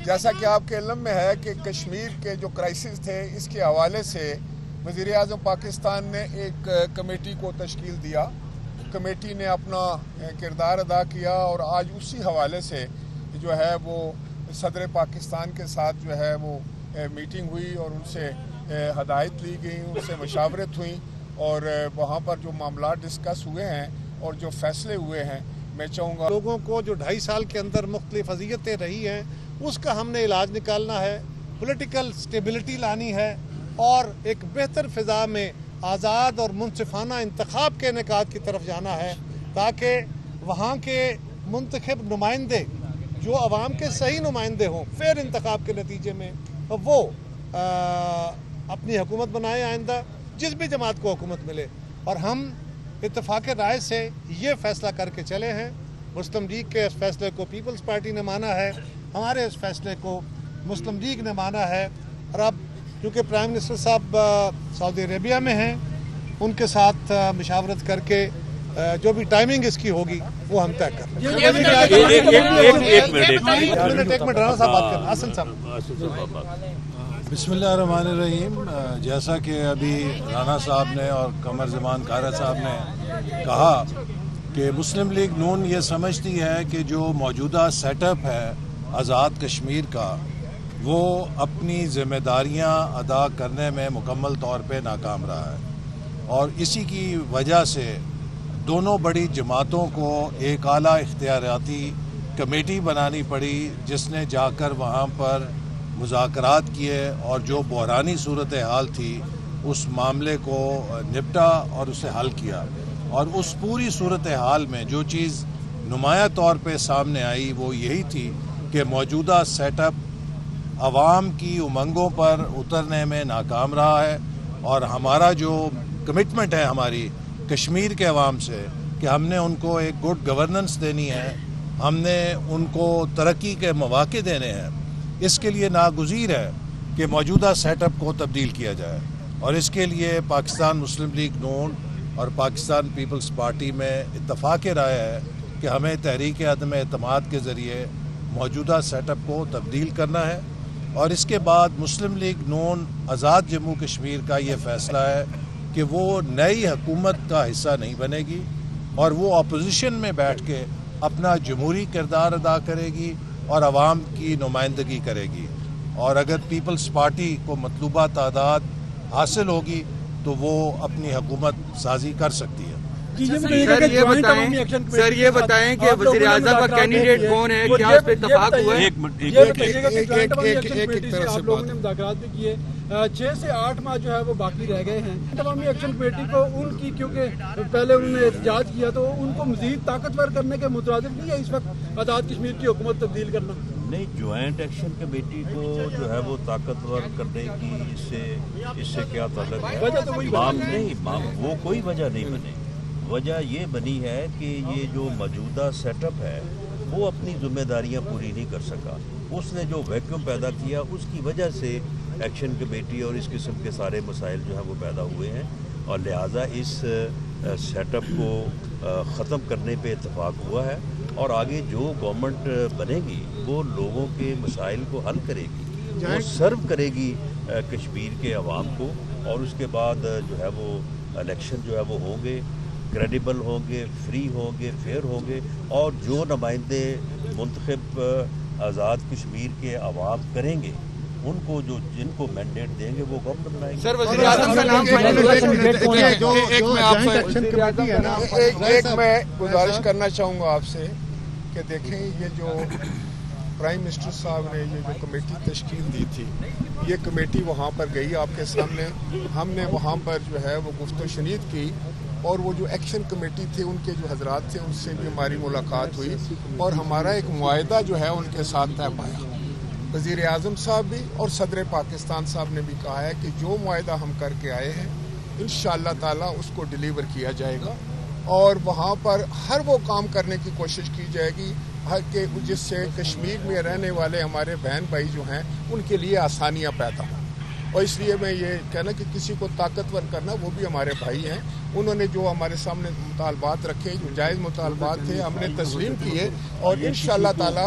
جیسا کہ آپ کے علم میں ہے کہ کشمیر کے جو کرائسس تھے اس کے حوالے سے وزیر اعظم پاکستان نے ایک کمیٹی کو تشکیل دیا. کمیٹی نے اپنا کردار ادا کیا اور آج اسی حوالے سے جو ہے وہ صدر پاکستان کے ساتھ جو ہے وہ میٹنگ ہوئی اور ان سے ہدایت لی گئی, ان سے مشاورت ہوئی اور وہاں پر جو معاملات ڈسکس ہوئے ہیں اور جو فیصلے ہوئے ہیں, میں چاہوں گا لوگوں کو جو 2.5 سال کے اندر مختلف اذیتیں رہی ہیں اس کا ہم نے علاج نکالنا ہے, پولیٹیکل سٹیبلٹی لانی ہے اور ایک بہتر فضا میں آزاد اور منصفانہ انتخاب کے انعقاد کی طرف جانا ہے تاکہ وہاں کے منتخب نمائندے جو عوام کے صحیح نمائندے ہوں فیر انتخاب کے نتیجے میں وہ اپنی حکومت بنائے آئندہ جس بھی جماعت کو حکومت ملے. اور ہم اتفاق رائے سے یہ فیصلہ کر کے چلے ہیں. مسلم لیگ کے اس فیصلے کو پیپلز پارٹی نے مانا ہے, ہمارے اس فیصلے کو مسلم لیگ نے مانا ہے اور اب کیونکہ پرائم منسٹر صاحب سعودی عربیہ میں ہیں ان کے ساتھ مشاورت کر کے جو بھی ٹائمنگ اس کی ہوگی وہ ہم طے کر لیں گے. ایک منٹ رانا صاحب بات کریں. حسن صاحب. بسم اللہ الرحمن الرحیم. جیسا کہ ابھی رانا صاحب نے اور قمر زمان کارا صاحب نے کہا کہ مسلم لیگ نون یہ سمجھتی ہے کہ جو موجودہ سیٹ اپ ہے آزاد کشمیر کا وہ اپنی ذمہ داریاں ادا کرنے میں مکمل طور پہ ناکام رہا ہے اور اسی کی وجہ سے دونوں بڑی جماعتوں کو ایک اعلیٰ اختیاراتی کمیٹی بنانی پڑی جس نے جا کر وہاں پر مذاکرات کیے اور جو بحرانی صورتحال تھی اس معاملے کو نپٹا اور اسے حل کیا. اور اس پوری صورتحال میں جو چیز نمایاں طور پہ سامنے آئی وہ یہی تھی کہ موجودہ سیٹ اپ عوام کی امنگوں پر اترنے میں ناکام رہا ہے اور ہمارا جو کمٹمنٹ ہے ہماری کشمیر کے عوام سے کہ ہم نے ان کو ایک گڈ گورننس دینی ہے, ہم نے ان کو ترقی کے مواقع دینے ہیں, اس کے لیے ناگزیر ہے کہ موجودہ سیٹ اپ کو تبدیل کیا جائے. اور اس کے لیے پاکستان مسلم لیگ نون اور پاکستان پیپلز پارٹی میں اتفاق رائے ہے کہ ہمیں تحریک عدم اعتماد کے ذریعے موجودہ سیٹ اپ کو تبدیل کرنا ہے. اور اس کے بعد مسلم لیگ نون آزاد جموں کشمیر کا یہ فیصلہ ہے کہ وہ نئی حکومت کا حصہ نہیں بنے گی اور وہ اپوزیشن میں بیٹھ کے اپنا جمہوری کردار ادا کرے گی اور عوام کی نمائندگی کرے گی. اور اگر پیپلز پارٹی کو مطلوبہ تعداد حاصل ہوگی تو وہ اپنی حکومت سازی کر سکتی ہے. سر یہ بتائیں کہ وزیر اعظم کا کینڈیڈیٹ کون ہے, کیا اس پہ اتفاق ہوا ہے؟ آپ لوگوں نے مذاکرات بھی کیے, 6 سے 8 ماہ جو ہے وہ باقی رہ گئے ہیں. عوامی ایکشن کمیٹی کو ان کی کیونکہ پہلے انہوں نے احتجاج کیا تو ان کو مزید طاقتور کرنے کے مترادف نہیں ہے اس وقت آزاد کشمیر کی حکومت تبدیل کرنا؟ نہیں, جوائنٹ ایکشن کمیٹی کو جو ہے وہ طاقتور کرنے کی اس سے کیا تعلق ہے؟ وجہ تو وہی وہ کوئی وجہ نہیں بنی. وجہ یہ بنی ہے کہ یہ جو موجودہ سیٹ اپ ہے وہ اپنی ذمہ داریاں پوری نہیں کر سکا. اس نے جو ویکیوم پیدا کیا اس کی وجہ سے ایکشن کمیٹی اور اس قسم کے سارے مسائل جو ہیں وہ پیدا ہوئے ہیں اور لہٰذا اس سیٹ اپ کو ختم کرنے پہ اتفاق ہوا ہے. اور آگے جو گورنمنٹ بنے گی وہ لوگوں کے مسائل کو حل کرے گی, وہ سرو کرے گی کشمیر کے عوام کو. اور اس کے بعد جو ہے وہ الیکشن جو ہے وہ ہوں گے, کریڈیبل ہوں گے, فری ہوں گے, فیئر ہوں گے اور جو نمائندے منتخب آزاد کشمیر کے عوام کریں گے ان کو جن کو مینڈیٹ دیں گے وہ گورنمنٹ بنائیں گے. سر وزیر اعظم کا نام ایک میں گزارش کرنا چاہوں گا آپ سے کہ دیکھیں یہ جو پرائم منسٹر صاحب نے یہ جو کمیٹی تشکیل دی تھی یہ کمیٹی وہاں پر گئی آپ کے سامنے, ہم نے وہاں پر جو ہے وہ گفت و شنید کی اور وہ جو ایکشن کمیٹی تھے ان کے جو حضرات تھے ان سے بھی ہماری ملاقات ہوئی اور ہمارا ایک معاہدہ جو ہے ان کے ساتھ طے پایا. وزیر اعظم صاحب بھی اور صدر پاکستان صاحب نے بھی کہا ہے کہ جو معاہدہ ہم کر کے آئے ہیں انشاءاللہ تعالی اس کو ڈیلیور کیا جائے گا اور وہاں پر ہر وہ کام کرنے کی کوشش کی جائے گی کہ جس سے کشمیر میں رہنے والے ہمارے بہن بھائی جو ہیں ان کے لیے آسانیاں پیدا ہوں. اور اس لیے میں یہ کہنا کہ کسی کو طاقتور کرنا وہ بھی ہمارے بھائی ہیں, انہوں نے جو ہمارے سامنے مطالبات رکھے جو جائز مطالبات تھے ہم نے تسلیم کیے اور انشاءاللہ تعالی